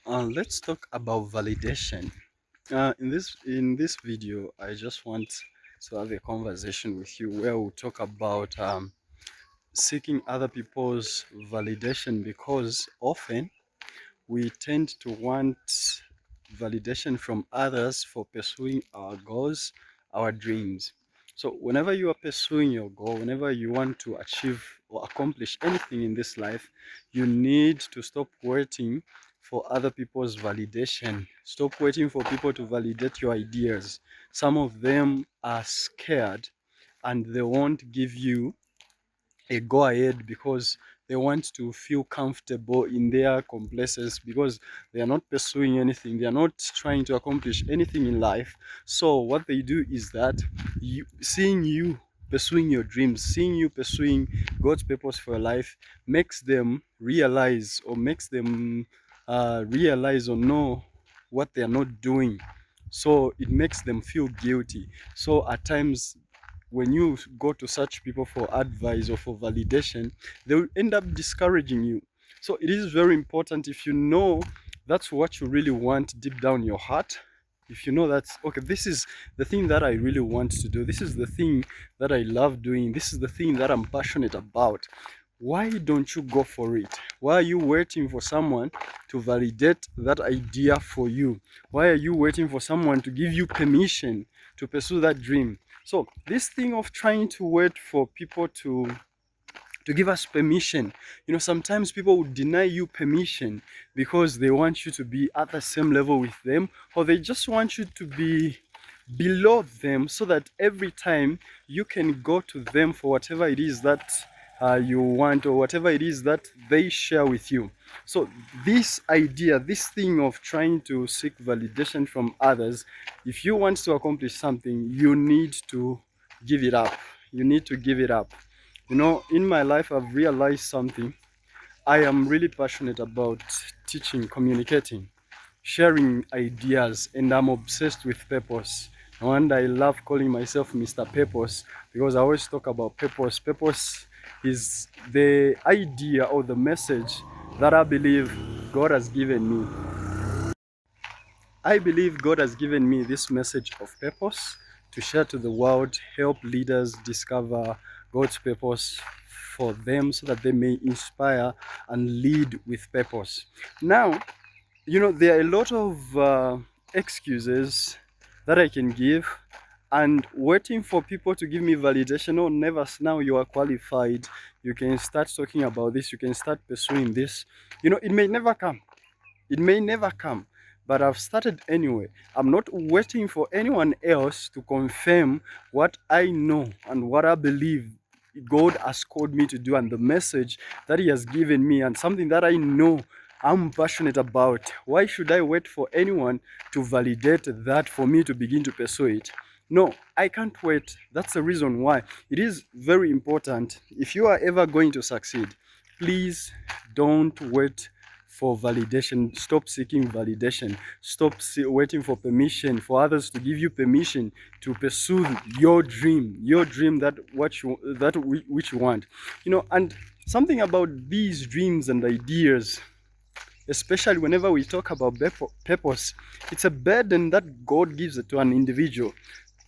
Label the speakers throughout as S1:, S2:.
S1: Let's talk about validation. In this video, I just want to have a conversation with you where we'll talk about seeking other people's validation, because often we tend to want validation from others for pursuing our goals, our dreams. So whenever you are pursuing your goal, whenever you want to achieve or accomplish anything in this life, you need to stop waiting for other people's validation. Stop waiting for people to validate your ideas. Some of them are scared and they won't give you a go ahead because they want to feel comfortable in their complacency, because they are not pursuing anything, they are not trying to accomplish anything in life. So what they do is that seeing you pursuing your dreams, seeing you pursuing God's purpose for your life, makes them realize, or makes them realize or know what they are not doing. So it makes them feel guilty. So at times, when you go to such people for advice or for validation, they will end up discouraging you. So it is very important, if you know that's what you really want deep down your heart, if you know that, okay, this is the thing that I really want to do, this is the thing that I love doing, this is the thing that I'm passionate about, why don't you go for it? Why are you waiting for someone to validate that idea for you? Why are you waiting for someone to give you permission to pursue that dream? So this thing of trying to wait for people to give us permission, sometimes people would deny you permission because they want you to be at the same level with them, or they just want you to be below them, so that every time you can go to them for whatever it is that you want, or whatever it is that they share with you. So this idea, this thing of trying to seek validation from others, if you want to accomplish something, you need to give it up. You need to give it up. In my life, I've realized something. I am really passionate about teaching, communicating, sharing ideas, and I'm obsessed with purpose. And I love calling myself Mr. Purpose, because I always talk about purpose. Purpose is the idea or the message that I believe God has given me. I believe God has given me this message of purpose to share to the world, help leaders discover God's purpose for them, so that they may inspire and lead with purpose. Now, there are a lot of excuses that I can give, and waiting for people to give me validation. Oh, never, now you are qualified, you can start talking about this, you can start pursuing this. It may never come. It may never come, but I've started anyway. I'm not waiting for anyone else to confirm what I know and what I believe God has called me to do, and the message that He has given me, and something that I know I'm passionate about. Why should I wait for anyone to validate that for me to begin to pursue it? No, I can't wait. That's the reason why. It is very important. If you are ever going to succeed, please don't wait for validation. Stop seeking validation. Stop waiting for permission, for others to give you permission to pursue your dream, which you want. And something about these dreams and ideas, especially whenever we talk about purpose, it's a burden that God gives it to an individual.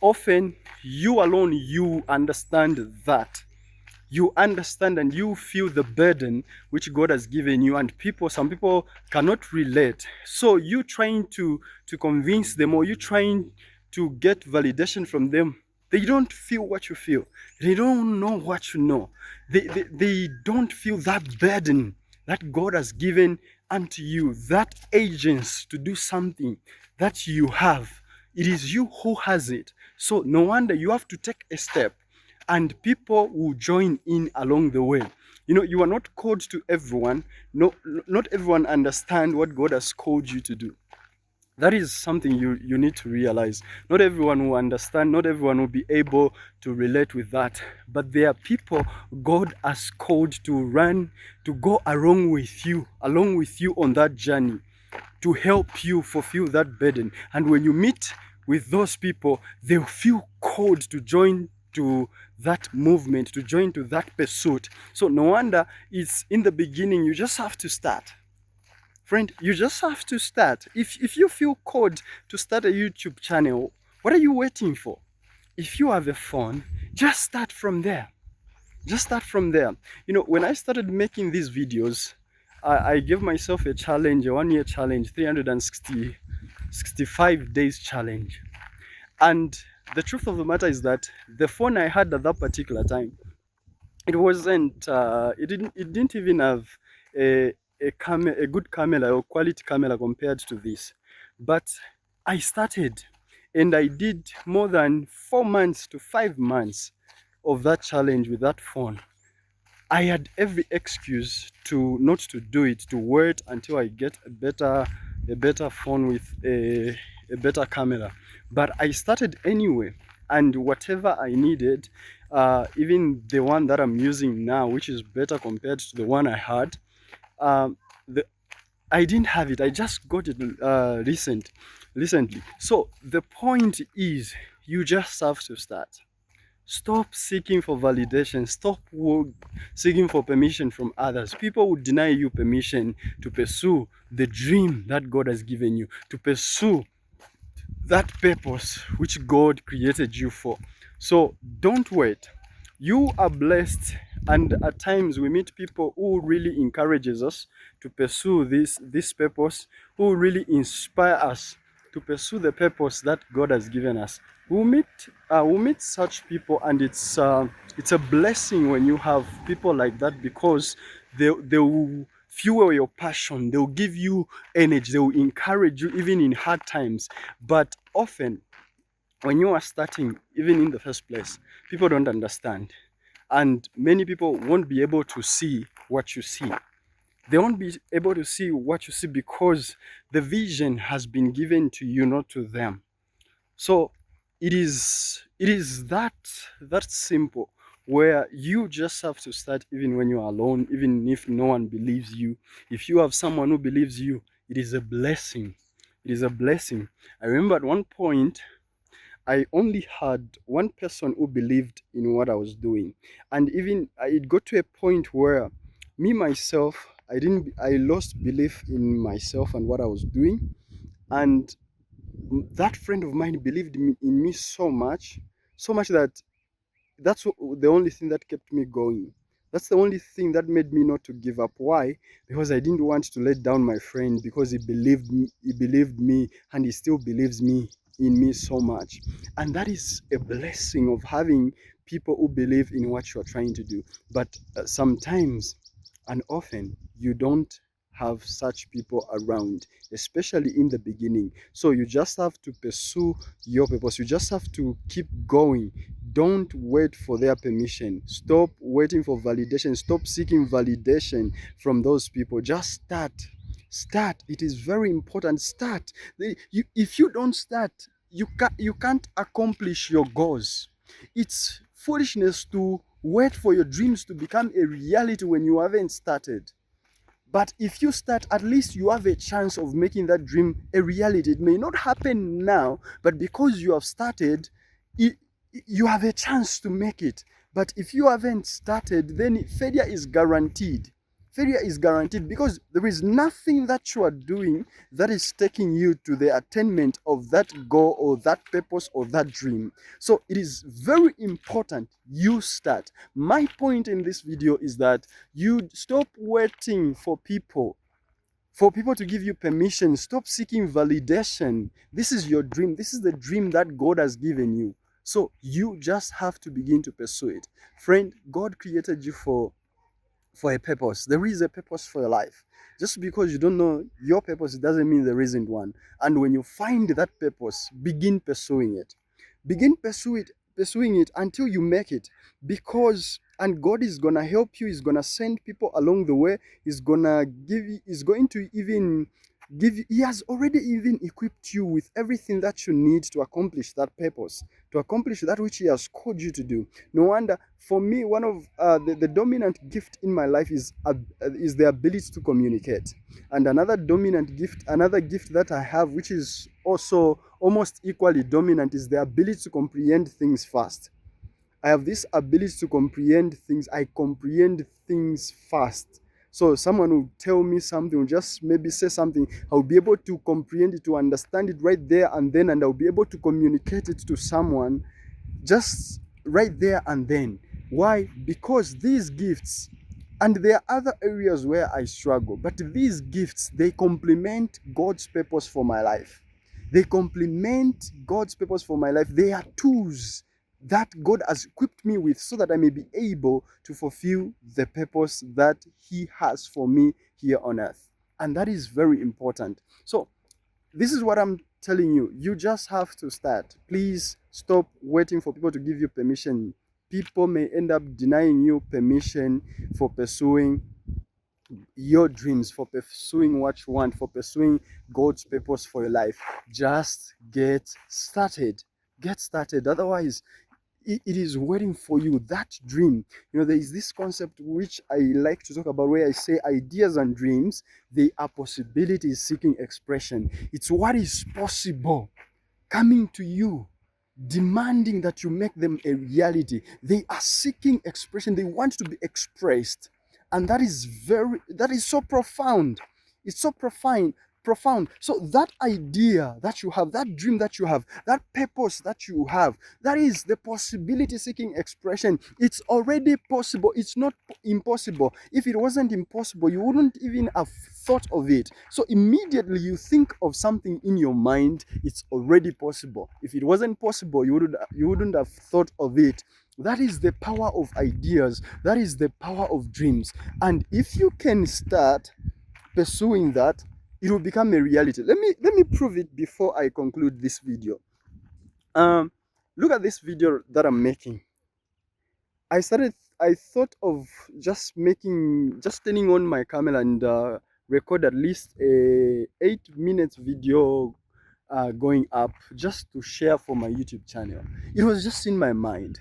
S1: Often, you alone, you understand that. You understand and you feel the burden which God has given you, and some people cannot relate. So you trying to convince them, or you trying to get validation from them, they don't feel what you feel. They don't know what you know. They don't feel that burden that God has given unto you, that agents to do something that you have. It is you who has it. So no wonder you have to take a step, and people will join in along the way. You are not called to everyone. No, not everyone understand what God has called you to do. That is something you need to realize. Not everyone will understand, not everyone will be able to relate with that. But there are people God has called to go along with you on that journey, to help you fulfill that burden. And when you meet with those people, they'll feel called to join to that movement, to join to that pursuit. So no wonder it's in the beginning, you just have to start. Friend, you just have to start. If you feel called to start a YouTube channel, what are you waiting for? If you have a phone, just start from there. Just start from there. You know, when I started making these videos, I gave myself a challenge, a 1 year challenge, 365 days challenge. And the truth of the matter is that the phone I had at that particular time, it didn't even have a good camera or quality camera compared to this. But I started, and I did more than 4 months to 5 months of that challenge with that phone. I had every excuse to not to do it, to wait until I get a better phone with a better camera. But I started anyway, and whatever I needed, even the one that I'm using now, which is better compared to the one I had, um, the, I didn't have it. I just got it recently. So the point is, you just have to start. Stop seeking for validation. Stop seeking for permission from others. People would deny you permission to pursue the dream that God has given you, to pursue that purpose which God created you for. So don't wait. You are blessed, and at times we meet people who really encourages us to pursue this purpose, who really inspire us to pursue the purpose that God has given us. We'll meet such people, and it's a blessing when you have people like that, because they will fuel your passion, they'll give you energy, they will encourage you even in hard times. But often when you are starting, even in the first place, people don't understand, and many people won't be able to see what you see. They won't be able to see what you see because the vision has been given to you, not to them. So it is that simple, where you just have to start even when you're alone, even if no one believes you. If you have someone who believes you, it is a blessing. It is a blessing. I remember at one point I only had one person who believed in what I was doing. And even it got to a point where me myself, I lost belief in myself and what I was doing. And that friend of mine believed in me so much that the only thing that kept me going. That's the only thing that made me not to give up. Why? Because I didn't want to let down my friend, because he believed me, and he still believes in me so much. And that is a blessing of having people who believe in what you're trying to do. But sometimes and often you don't have such people around, especially in the beginning. So you just have to pursue your purpose. You just have to keep going. Don't wait for their permission. Stop waiting for validation. Stop seeking validation from those people. Just start. Start. It is very important. Start. If you don't start, you can't accomplish your goals. It's foolishness to wait for your dreams to become a reality when you haven't started. But if you start, at least you have a chance of making that dream a reality. It may not happen now, but because you have started, it, you have a chance to make it. But if you haven't started, then failure is guaranteed. Failure is guaranteed, because there is nothing that you are doing that is taking you to the attainment of that goal or that purpose or that dream. So it is very important you start. My point in this video is that you stop waiting for people to give you permission. Stop seeking validation. This is your dream. This is the dream that God has given you. So you just have to begin to pursue it. Friend, God created you for a purpose. There is a purpose for your life. Just because you don't know your purpose, it doesn't mean there isn't one. And when you find that purpose, begin pursuing it. Begin pursuing it until you make it. And God is gonna help you. He's gonna send people along the way. He's going to even give you, He has already even equipped you with everything that you need to accomplish that purpose, to accomplish that which He has called you to do. No wonder, for me, one of the dominant gift in my life is the ability to communicate. And another gift that I have, which is also almost equally dominant, is the ability to comprehend things fast. I have this ability to comprehend things. I comprehend things fast. So someone will tell me something, will just maybe say something, I'll be able to comprehend it, to understand it right there and then, and I'll be able to communicate it to someone just right there and then. Why? Because these gifts, and there are other areas where I struggle, but these gifts, they complement God's purpose for my life. They complement God's purpose for my life. They are tools that God has equipped me with so that I may be able to fulfill the purpose that He has for me here on earth. And that is very important. So, this is what I'm telling you. You just have to start. Please stop waiting for people to give you permission. People may end up denying you permission for pursuing your dreams, for pursuing what you want, for pursuing God's purpose for your life. Just get started. Get started. Otherwise, it is waiting for you. That dream, there is this concept which I like to talk about, where I say ideas and dreams, they are possibilities seeking expression. It's what is possible coming to you, demanding that you make them a reality. They are seeking expression. They want to be expressed. And that is so profound. It's so profound. So that idea that you have, that dream that you have, that purpose that you have, that is the possibility seeking expression. It's already possible. It's not impossible. If it wasn't impossible, you wouldn't even have thought of it. So immediately you think of something in your mind, it's already possible. If it wasn't possible, you wouldn't have thought of it. That is the power of ideas. That is the power of dreams. And if you can start pursuing that, it will become a reality. Let me prove it before I conclude this video. Look at this video that I'm making. I thought of just turning on my camera and record at least a 8-minute video going up, just to share for my YouTube channel. It was just in my mind.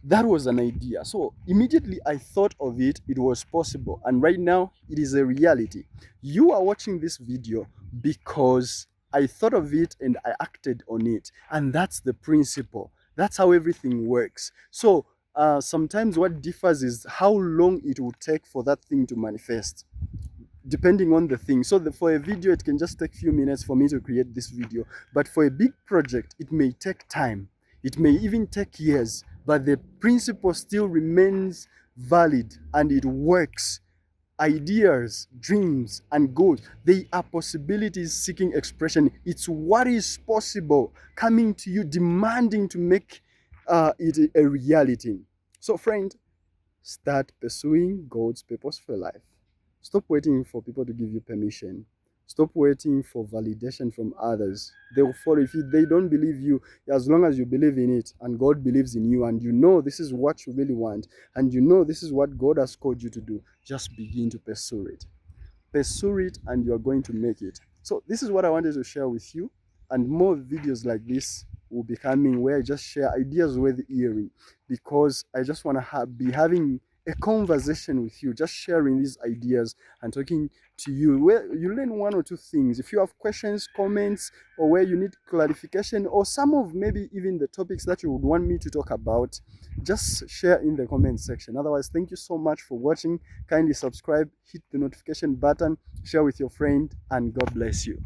S1: That was an idea. So immediately I thought of it, it was possible. And right now it is a reality. You are watching this video because I thought of it and I acted on it. And that's the principle. That's how everything works. So sometimes what differs is how long it will take for that thing to manifest, depending on the thing. So for a video, it can just take a few minutes for me to create this video. But for a big project, it may take time. It may even take years. But the principle still remains valid and it works. Ideas, dreams, and goals, they are possibilities seeking expression. It's what is possible coming to you, demanding to make it a reality. So friend, start pursuing God's purpose for life. Stop waiting for people to give you permission. Stop waiting for validation from others. They will follow. If they don't believe you, as long as you believe in it and God believes in you and you know this is what you really want and you know this is what God has called you to do, just begin to pursue it. Pursue it and you're going to make it. So this is what I wanted to share with you, and more videos like this will be coming where I just share ideas worth hearing, because I just want to be having a conversation with you, just sharing these ideas and talking to you, where you learn one or two things. If you have questions, comments, or where you need clarification, or some of maybe even the topics that you would want me to talk about, just share in the comment section. Otherwise, thank you so much for watching. Kindly subscribe, hit the notification button, share with your friend, and God bless you.